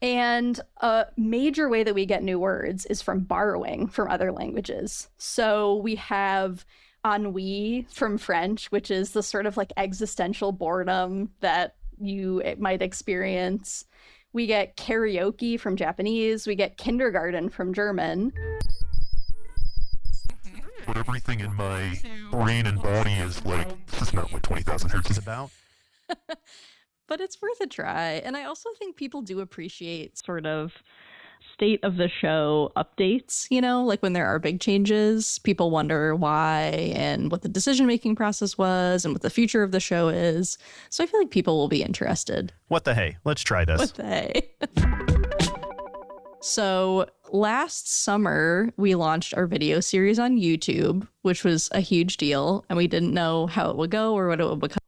And a major way that we get new words is from borrowing from other languages. So we have ennui from French, which is the sort of like existential boredom that you might experience. We get karaoke from Japanese. We get kindergarten from German. But everything in my brain and body is like, this is not what 20,000 hertz is about. But it's worth a try. And I also think people do appreciate sort of state of the show updates, you know, like when there are big changes, people wonder why and what the decision-making process was and what the future of the show is. So I feel like people will be interested. What the hey? Let's try this. What the hey? So last summer, we launched our video series on YouTube, which was a huge deal, and we didn't know how it would go or what it would become.